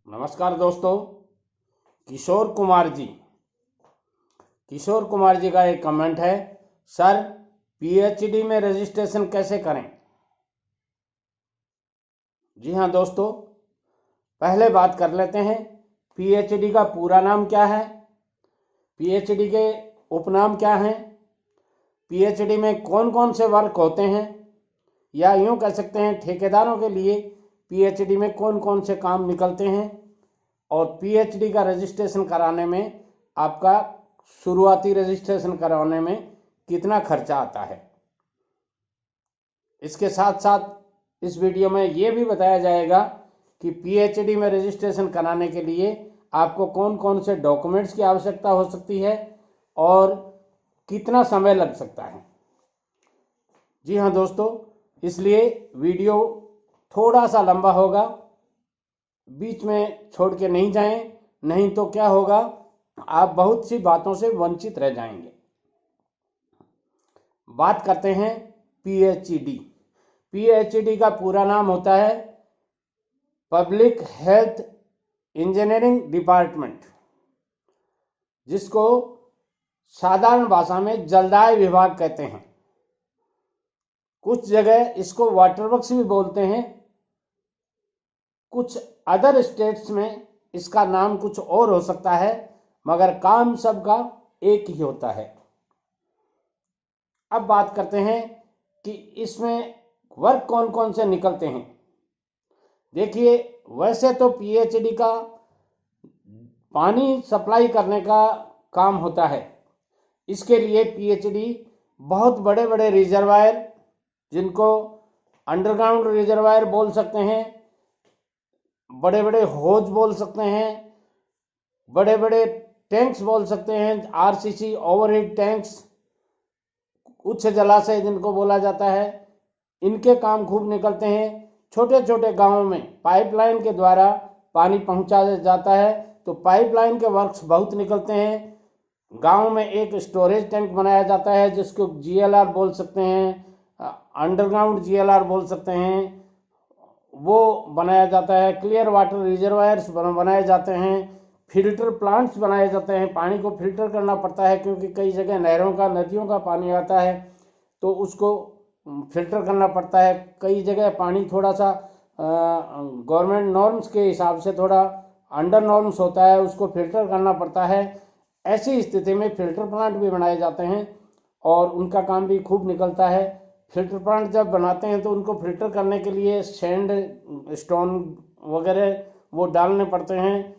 नमस्कार दोस्तों। किशोर कुमार जी का एक कमेंट है, सर पीएचडी में रजिस्ट्रेशन कैसे करें। जी हाँ दोस्तों, पहले बात कर लेते हैं पीएचडी का पूरा नाम क्या है, पीएचडी के उपनाम क्या हैं, पीएचडी में कौन कौन से वर्क होते हैं, या यूँ कह सकते हैं ठेकेदारों के लिए पीएचडी में कौन कौन से काम निकलते हैं, और पीएचडी का रजिस्ट्रेशन कराने में आपका शुरुआती रजिस्ट्रेशन कराने में कितना खर्चा आता है। इसके साथ साथ इस वीडियो में ये भी बताया जाएगा कि पीएचडी में रजिस्ट्रेशन कराने के लिए आपको कौन कौन से डॉक्यूमेंट्स की आवश्यकता हो सकती है और कितना समय लग सकता है। जी हाँ दोस्तों, इसलिए वीडियो थोड़ा सा लंबा होगा, बीच में छोड़ के नहीं जाएं, नहीं तो क्या होगा, आप बहुत सी बातों से वंचित रह जाएंगे। बात करते हैं पीएचडी। पीएचडी का पूरा नाम होता है पब्लिक हेल्थ इंजीनियरिंग डिपार्टमेंट, जिसको साधारण भाषा में जलदाय विभाग कहते हैं। कुछ जगह इसको वाटर वर्क्स भी बोलते हैं, कुछ अदर स्टेट्स में इसका नाम कुछ और हो सकता है, मगर काम सबका एक ही होता है। अब बात करते हैं कि इसमें वर्क कौन कौन से निकलते हैं। देखिए, वैसे तो पीएचडी का पानी सप्लाई करने का काम होता है। इसके लिए पीएचडी बहुत बड़े बड़े रिजर्वायर, जिनको अंडरग्राउंड रिजर्वायर बोल सकते हैं, बड़े बड़े होज बोल सकते हैं, बड़े बड़े टैंक्स बोल सकते हैं, आरसीसी ओवरहेड टैंक्स, उच्च जलाशय जिनको बोला जाता है, इनके काम खूब निकलते हैं। छोटे छोटे गांवों में पाइपलाइन के द्वारा पानी पहुंचाया जाता है, तो पाइपलाइन के वर्क्स बहुत निकलते हैं। गांव में एक स्टोरेज टैंक बनाया जाता है, जिसको जीएलआर बोल सकते हैं, अंडरग्राउंड जीएलआर बोल सकते हैं, वो बनाया जाता है। क्लियर वाटर रिजर्वायर्स बनाए जाते हैं, फिल्टर प्लांट्स बनाए जाते हैं। पानी को फिल्टर करना पड़ता है, क्योंकि कई जगह नहरों का, नदियों का पानी आता है, तो उसको फिल्टर करना पड़ता है। कई जगह पानी थोड़ा सा गवर्नमेंट नॉर्म्स के हिसाब से थोड़ा अंडर नॉर्म्स होता है, उसको फिल्टर करना पड़ता है। ऐसी स्थिति में फिल्टर प्लांट भी बनाए जाते हैं और उनका काम भी खूब निकलता है। फिल्टर प्लांट जब बनाते हैं तो उनको फिल्टर करने के लिए सैंड, स्टोन वगैरह वो डालने पड़ते हैं,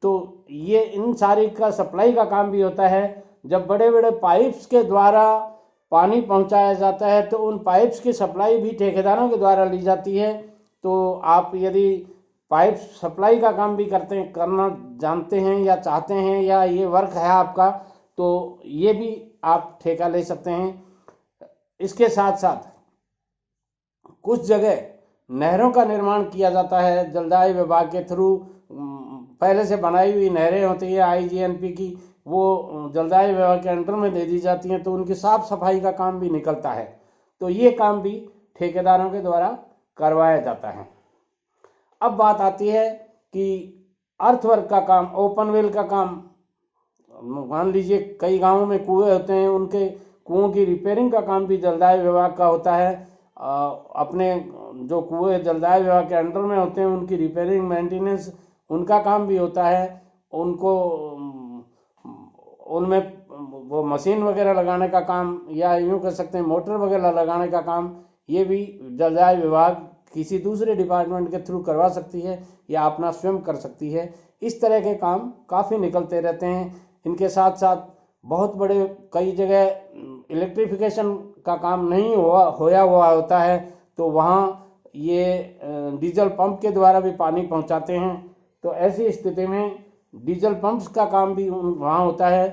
तो ये इन सारी का सप्लाई का काम भी होता है। जब बड़े बड़े पाइप्स के द्वारा पानी पहुंचाया जाता है, तो उन पाइप्स की सप्लाई भी ठेकेदारों के द्वारा ली जाती है। तो आप यदि पाइप सप्लाई का काम भी करना जानते हैं या चाहते हैं, या ये वर्क है आपका, तो ये भी आप ठेका ले सकते हैं। इसके साथ साथ कुछ जगह नहरों का निर्माण किया जाता है जलदाय विभाग के थ्रू। पहले से बनाई हुई नहरें होती है आईजीएनपी की, वो जलदाय विभाग के अंडर में दे दी जाती हैं, तो उनकी साफ सफाई का काम भी निकलता है। तो ये काम भी ठेकेदारों के द्वारा करवाया जाता है। अब बात आती है कि अर्थवर्क का काम, ओपन वेल का काम। मान लीजिए कई गांवों में कुएं होते हैं, उनके कुओं की रिपेयरिंग का काम भी जलदाय विभाग का होता है। अपने जो कुएं जलदाय विभाग के अंडर में होते हैं, उनकी रिपेयरिंग, मेंटेनेंस, उनका काम भी होता है। उनको उनमें वो मशीन वगैरह लगाने का काम, या यूँ कह सकते हैं मोटर वगैरह लगाने का काम, ये भी जलदाय विभाग किसी दूसरे डिपार्टमेंट के थ्रू करवा सकती है, या अपना स्वयं कर सकती है। इस तरह के काम काफ़ी निकलते रहते हैं। इनके साथ साथ बहुत बड़े कई जगह इलेक्ट्रिफिकेशन का काम नहीं होया हुआ होता है, तो वहाँ ये डीजल पंप के द्वारा भी पानी पहुँचाते हैं। तो ऐसी स्थिति में डीजल पंप्स का काम भी वहाँ होता है।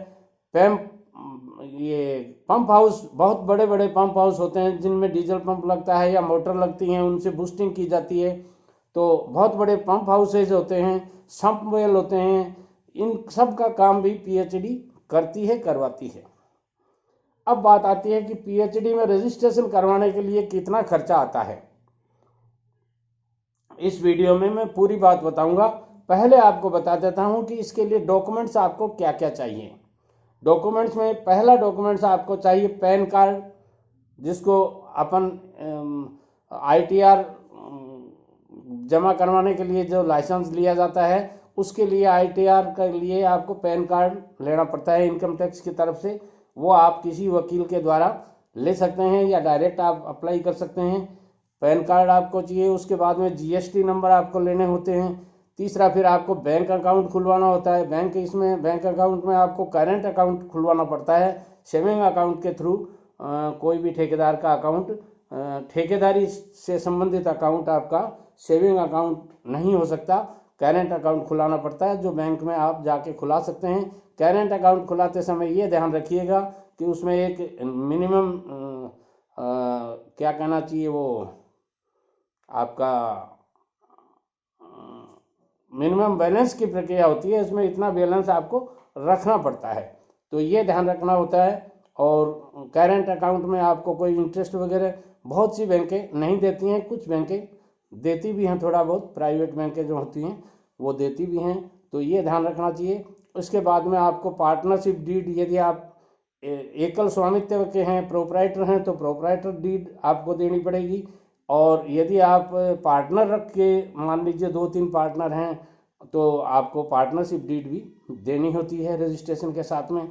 ये पंप हाउस, बहुत बड़े बड़े पंप हाउस होते हैं जिनमें डीजल पंप लगता है या मोटर लगती हैं, उनसे बूस्टिंग की जाती है। तो बहुत बड़े पंप हाउसेज होते हैं, सम्प वेल होते हैं, इन सब का काम भी पीएचडी करती है, करवाती है। अब बात आती है कि पीएचडी में रजिस्ट्रेशन करवाने के लिए कितना खर्चा आता है। इस वीडियो में मैं पूरी बात बताऊंगा पहले आपको बता देता हूँ कि इसके लिए डॉक्यूमेंट्स आपको क्या क्या चाहिए। डॉक्यूमेंट्स में पहला डॉक्यूमेंट्स आपको चाहिए पैन कार्ड, जिसको अपन ITR जमा करवाने के लिए जो लाइसेंस लिया जाता है, उसके लिए ITR के लिए आपको पैन कार्ड लेना पड़ता है इनकम टैक्स की तरफ से। वो आप किसी वकील के द्वारा ले सकते हैं या डायरेक्ट आप अप्लाई कर सकते हैं। पैन कार्ड आपको चाहिए। उसके बाद में GST नंबर आपको लेने होते हैं। तीसरा फिर आपको बैंक अकाउंट खुलवाना होता है। बैंक अकाउंट में आपको करेंट अकाउंट खुलवाना पड़ता है। सेविंग अकाउंट के थ्रू कोई भी ठेकेदार का अकाउंट, ठेकेदारी से संबंधित अकाउंट आपका सेविंग अकाउंट नहीं हो सकता। करेंट अकाउंट खुलाना पड़ता है, जो बैंक में आप जाके खुला सकते हैं। करेंट अकाउंट खुलाते समय ये ध्यान रखिएगा कि उसमें एक मिनिमम क्या कहना चाहिए, वो आपका मिनिमम बैलेंस की प्रक्रिया होती है। इसमें इतना बैलेंस आपको रखना पड़ता है, तो ये ध्यान रखना होता है। और करेंट अकाउंट में आपको कोई इंटरेस्ट वगैरह बहुत सी बैंकें नहीं देती हैं, कुछ बैंकें देती भी हैं, थोड़ा बहुत प्राइवेट बैंकें जो होती हैं वो देती भी हैं, तो ये ध्यान रखना चाहिए। उसके बाद में आपको पार्टनरशिप डीड, यदि आप एकल स्वामित्व के हैं, प्रोप्राइटर हैं, तो प्रोप्राइटर डीड आपको देनी पड़ेगी। और यदि आप पार्टनर रख के, मान लीजिए 2-3 पार्टनर हैं, तो आपको पार्टनरशिप डीड भी देनी होती है रजिस्ट्रेशन के साथ में।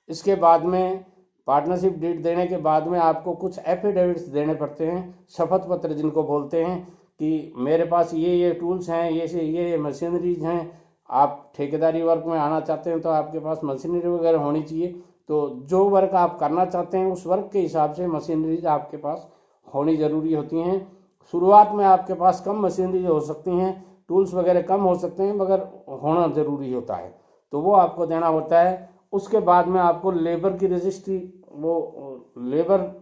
इसके बाद में पार्टनरशिप डीड देने के बाद में आपको कुछ एफिडेविट्स देने पड़ते हैं, शपथ पत्र जिनको बोलते हैं, कि मेरे पास ये टूल्स हैं, ये मशीनरीज हैं। आप ठेकेदारी वर्क में आना चाहते हैं तो आपके पास मशीनरी वगैरह होनी चाहिए। तो जो वर्क आप करना चाहते हैं उस वर्क के हिसाब से मशीनरीज आपके पास होनी ज़रूरी होती हैं। शुरुआत में आपके पास कम मशीनरी हो सकती हैं, टूल्स वगैरह कम हो सकते हैं, मगर होना ज़रूरी होता है, तो वो आपको देना होता है। उसके बाद में आपको लेबर की रजिस्ट्री, वो लेबर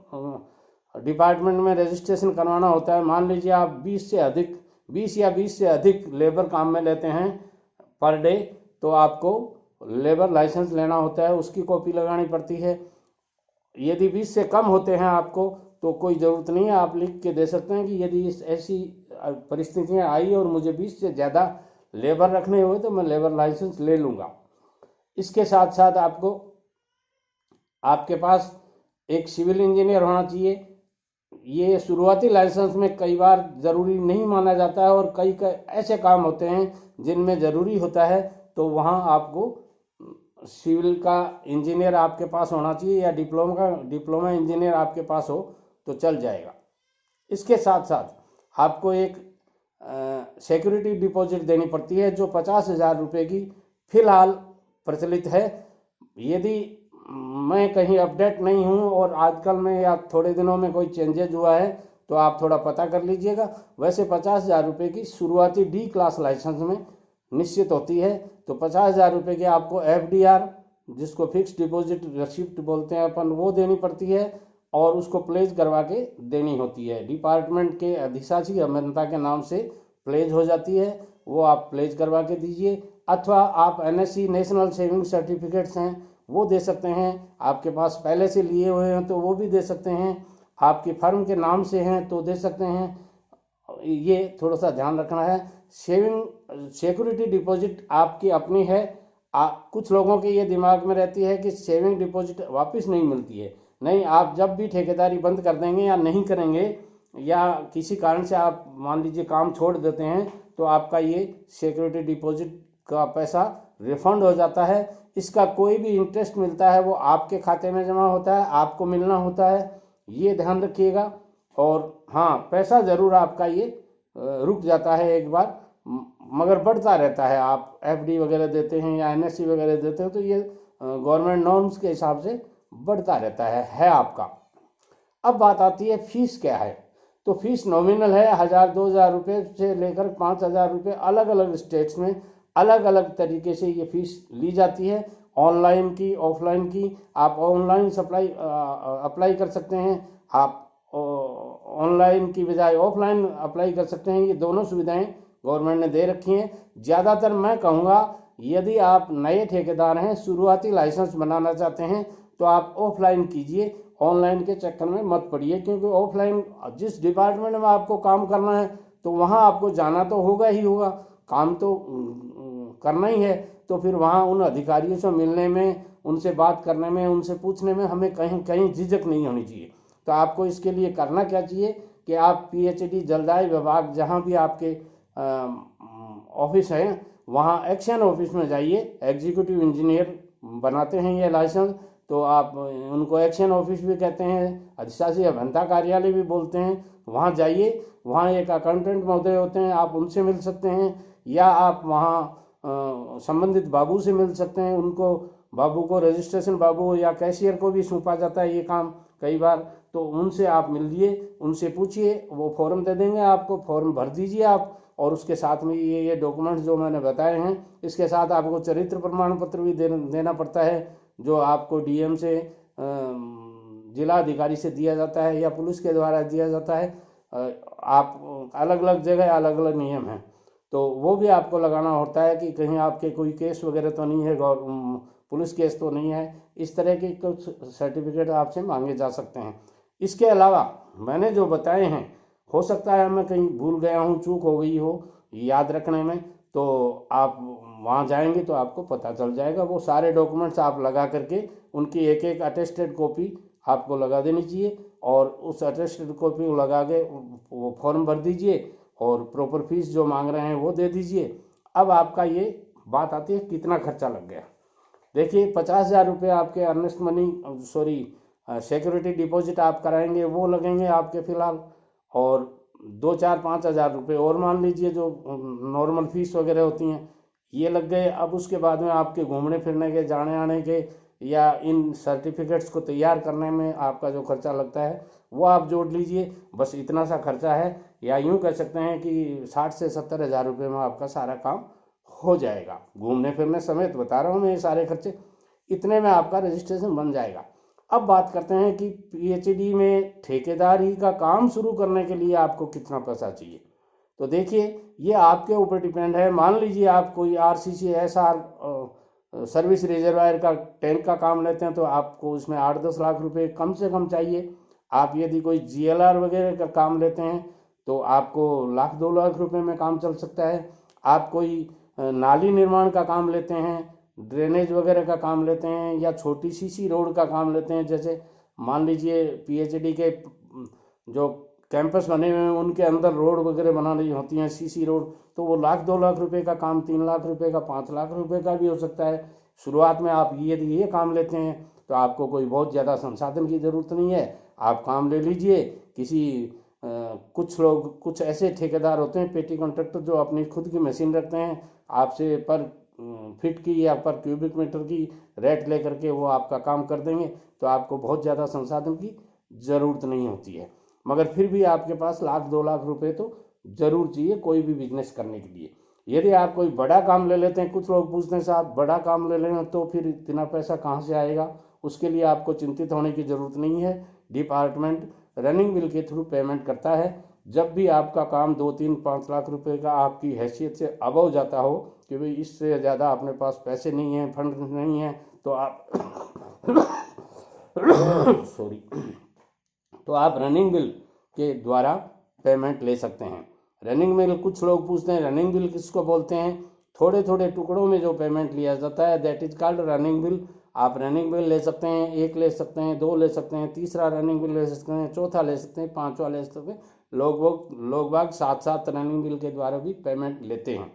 डिपार्टमेंट में रजिस्ट्रेशन करवाना होता है। मान लीजिए आप 20 या 20 से अधिक लेबर काम में लेते हैं पर डे, तो आपको लेबर लाइसेंस लेना होता है, उसकी कॉपी लगानी पड़ती है। यदि 20 से कम होते हैं आपको, तो कोई ज़रूरत नहीं है, आप लिख के दे सकते हैं कि यदि ऐसी परिस्थितियाँ आई और मुझे 20 से ज़्यादा लेबर रखने हुए तो मैं लेबर लाइसेंस ले लूँगा। इसके साथ साथ आपके पास एक सिविल इंजीनियर होना चाहिए। ये शुरुआती लाइसेंस में कई बार ज़रूरी नहीं माना जाता है, और कई ऐसे काम होते हैं जिनमें ज़रूरी होता है, तो वहाँ आपको सिविल का इंजीनियर आपके पास होना चाहिए, या डिप्लोमा इंजीनियर आपके पास हो तो चल जाएगा। इसके साथ साथ आपको एक सिक्योरिटी डिपॉजिट देनी पड़ती है, जो 50,000 रुपये की फिलहाल प्रचलित है। यदि मैं कहीं अपडेट नहीं हूँ और आजकल में या थोड़े दिनों में कोई चेंजेज हुआ है, तो आप थोड़ा पता कर लीजिएगा। वैसे 50,000 रुपये की शुरुआती D क्लास लाइसेंस में निश्चित होती है। तो 50,000 रुपये की आपको FDR, जिसको फिक्स डिपॉजिट रिसिप्ट बोलते हैं अपन, वो देनी पड़ती है, और उसको प्लेज करवा के देनी होती है। डिपार्टमेंट के अधिशासी अभियंता के नाम से प्लेज हो जाती है, वो आप प्लेज करवा के दीजिए। अथवा आप NSC नेशनल सेविंग सर्टिफिकेट्स हैं वो दे सकते हैं, आपके पास पहले से लिए हुए हैं तो वो भी दे सकते हैं, आपकी फर्म के नाम से हैं तो दे सकते हैं। ये थोड़ा सा ध्यान रखना है। सिक्योरिटी डिपॉजिट आपकी अपनी है। कुछ लोगों के ये दिमाग में रहती है कि सेविंग डिपॉजिट वापस नहीं मिलती है। नहीं, आप जब भी ठेकेदारी बंद कर देंगे या नहीं करेंगे, या किसी कारण से आप मान लीजिए काम छोड़ देते हैं, तो आपका ये सिक्योरिटी डिपॉजिट का पैसा रिफंड हो जाता है। इसका कोई भी इंटरेस्ट मिलता है वो आपके खाते में जमा होता है, आपको मिलना होता है, ये ध्यान रखिएगा। और हाँ, पैसा ज़रूर आपका ये रुक जाता है एक बार, मगर बढ़ता रहता है। आप FD वगैरह देते हैं या NSC वगैरह देते हो तो ये गवर्नमेंट नॉर्म्स के हिसाब से बढ़ता रहता है आपका। अब बात आती है फीस क्या है। तो फीस नॉमिनल है 1,000-2,000 रुपये से लेकर 5,000 रुपये, अलग अलग स्टेट्स में अलग अलग तरीके से ये फीस ली जाती है। ऑनलाइन की, ऑफलाइन की। आप ऑनलाइन अप्लाई कर सकते हैं, आप ऑनलाइन की बजाय ऑफलाइन अप्लाई कर सकते हैं। ये दोनों सुविधाएं गवर्नमेंट ने दे रखी हैं। ज़्यादातर मैं कहूँगा, यदि आप नए ठेकेदार हैं, शुरुआती लाइसेंस बनाना चाहते हैं, तो आप ऑफलाइन कीजिए, ऑनलाइन के चक्कर में मत पड़िए। क्योंकि ऑफलाइन जिस डिपार्टमेंट में आपको काम करना है तो वहाँ आपको जाना तो होगा ही होगा, काम तो करना ही है तो फिर वहाँ उन अधिकारियों से मिलने में, उनसे बात करने में, उनसे पूछने में हमें कहीं कहीं झिझक नहीं होनी चाहिए। तो आपको इसके लिए करना क्या चाहिए कि आप पीएचडी जलदाय विभाग जहाँ भी आपके ऑफिस है वहाँ एक्शन ऑफिस में जाइए। एग्जीक्यूटिव इंजीनियर बनाते हैं ये लाइसेंस, तो आप उनको एक्शन ऑफिस भी कहते हैं, अधिशासी अभियंता कार्यालय भी बोलते हैं। वहाँ जाइए, वहाँ एक अकाउंटेंट महोदय होते हैं, आप उनसे मिल सकते हैं, या आप वहाँ संबंधित बाबू से मिल सकते हैं। उनको बाबू को, रजिस्ट्रेशन बाबू या कैशियर को भी सौंपा जाता है ये काम कई बार, तो उनसे आप मिलिए, उनसे पूछिए, वो फॉर्म दे देंगे आपको, फॉर्म भर दीजिए आप, और उसके साथ में ये डॉक्यूमेंट्स जो मैंने बताए हैं, इसके साथ आपको चरित्र प्रमाण पत्र भी देना पड़ता है, जो आपको डीएम से, जिला अधिकारी से दिया जाता है या पुलिस के द्वारा दिया जाता है। आप अलग अलग जगह अलग अलग नियम हैं, तो वो भी आपको लगाना होता है कि कहीं आपके कोई केस वगैरह तो नहीं है, पुलिस केस तो नहीं है, इस तरह के कुछ सर्टिफिकेट आपसे मांगे जा सकते हैं। इसके अलावा मैंने जो बताए हैं, हो सकता है मैं कहीं भूल गया हूँ, चूक हो गई हो याद रखने में, तो आप वहाँ जाएंगे तो आपको पता चल जाएगा। वो सारे डॉक्यूमेंट्स आप लगा करके उनकी एक एक अटेस्टेड कॉपी आपको लगा देनी चाहिए, और उस अटेस्टेड कॉपी को लगा के वो फॉर्म भर दीजिए, और प्रॉपर फीस जो मांग रहे हैं वो दे दीजिए। अब आपका ये बात आती है कितना खर्चा लग गया। देखिए 50,000 रुपये आपके earnest money, sorry security deposit आप कराएंगे, वो लगेंगे आपके फ़िलहाल, और 2-4-5 हज़ार रुपये और मान लीजिए जो नॉर्मल फीस वगैरह होती हैं, ये लग गए। अब उसके बाद में आपके घूमने फिरने के, जाने आने के, या इन सर्टिफिकेट्स को तैयार करने में आपका जो खर्चा लगता है वो आप जोड़ लीजिए। बस इतना सा खर्चा है, या यूँ कह सकते हैं कि 60 से 70 हज़ार रुपये में आपका सारा काम हो जाएगा। घूमने फिरने समेत बता रहा हूँ मैं, ये सारे खर्चे, इतने में आपका रजिस्ट्रेशन बन जाएगा। अब बात करते हैं कि पीएचडी में ठेकेदारी का काम शुरू करने के लिए आपको कितना पैसा चाहिए। तो देखिए ये आपके ऊपर डिपेंड है। मान लीजिए आप कोई आरसीसी एसआर सर्विस रिजर्वायर का टैंक का काम लेते हैं, तो आपको उसमें 8-10 लाख रुपए कम से कम चाहिए। आप यदि कोई जीएलआर वगैरह का काम लेते हैं तो आपको 1-2 लाख रुपए में काम चल सकता है। आप कोई नाली निर्माण का काम लेते हैं, ड्रेनेज वगैरह का काम लेते हैं, या छोटी सी रोड का काम लेते हैं, जैसे मान लीजिए पीएचडी के जो कैंपस बने हुए हैं उनके अंदर रोड वगैरह बनानी होती हैं, सीसी रोड, तो वो 1-2 लाख रुपए का काम 3 लाख रुपए का, 5 लाख रुपए का भी हो सकता है। शुरुआत में आप ये काम लेते हैं तो आपको कोई बहुत ज़्यादा संसाधन की ज़रूरत नहीं है, आप काम ले लीजिए किसी कुछ लोग, कुछ ऐसे ठेकेदार होते हैं पेटी कॉन्ट्रैक्टर जो अपनी खुद की मशीन रखते हैं, आपसे पर फिट की या पर क्यूबिक मीटर की रेट लेकर के वो आपका काम कर देंगे, तो आपको बहुत ज़्यादा संसाधन की ज़रूरत नहीं होती है। मगर फिर भी आपके पास 1-2 लाख रुपए तो ज़रूर चाहिए कोई भी बिजनेस करने के लिए। यदि आप कोई बड़ा काम ले लेते हैं, कुछ लोग पूछते हैं साहब बड़ा काम ले लें तो फिर इतना पैसा कहाँ से आएगा, उसके लिए आपको चिंतित होने की ज़रूरत नहीं है। डिपार्टमेंट रनिंग बिल के थ्रू पेमेंट करता है। जब भी आपका काम 2-3-5 लाख रुपए का आपकी हैसियत से अबव जाता हो कि भाई इससे ज़्यादा अपने पास पैसे नहीं हैं, फंड नहीं है, तो आप सॉरी तो आप रनिंग बिल के द्वारा पेमेंट ले सकते हैं। रनिंग बिल, कुछ लोग पूछते हैं रनिंग बिल किसको बोलते हैं, थोड़े थोड़े टुकड़ों में जो पेमेंट लिया जाता है that is called running bill. आप रनिंग बिल ले सकते हैं, 1 ले सकते हैं, 2 ले सकते हैं, तीसरा रनिंग बिल ले सकते हैं, चौथा ले सकते हैं, 5वां ले सकते हैं। लोग बाग 7 रनिंग बिल के द्वारा भी पेमेंट लेते हैं।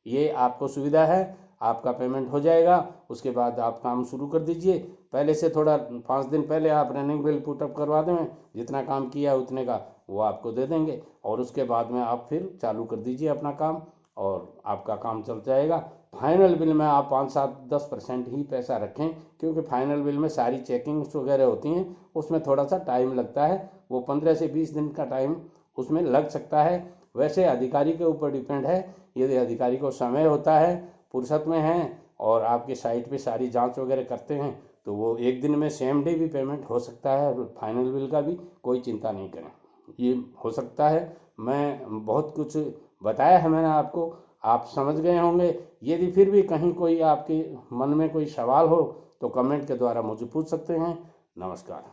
ये आपको सुविधा है, आपका पेमेंट हो जाएगा, उसके बाद आप काम शुरू कर दीजिए। पहले से थोड़ा 5 दिन पहले आप रनिंग बिल पुटअप करवा दें, जितना काम किया उतने का वो आपको दे देंगे, और उसके बाद में आप फिर चालू कर दीजिए अपना काम और आपका काम चल जाएगा। फाइनल बिल में आप 5-7-10% ही पैसा रखें, क्योंकि फाइनल बिल में सारी चेकिंग्स वगैरह होती हैं, उसमें थोड़ा सा टाइम लगता है, वो 15 से 20 दिन का टाइम उसमें लग सकता है। वैसे अधिकारी के ऊपर डिपेंड है, यदि अधिकारी को समय होता है, फुर्सत में है और आपके साइट पे सारी जांच वगैरह करते हैं, तो वो एक दिन में सेम डे भी पेमेंट हो सकता है, फाइनल बिल का भी कोई चिंता नहीं करें, ये हो सकता है। मैं बहुत कुछ बताया है मैंने आपको, आप समझ गए होंगे। यदि फिर भी कहीं कोई आपके मन में कोई सवाल हो तो कमेंट के द्वारा मुझे पूछ सकते हैं। नमस्कार।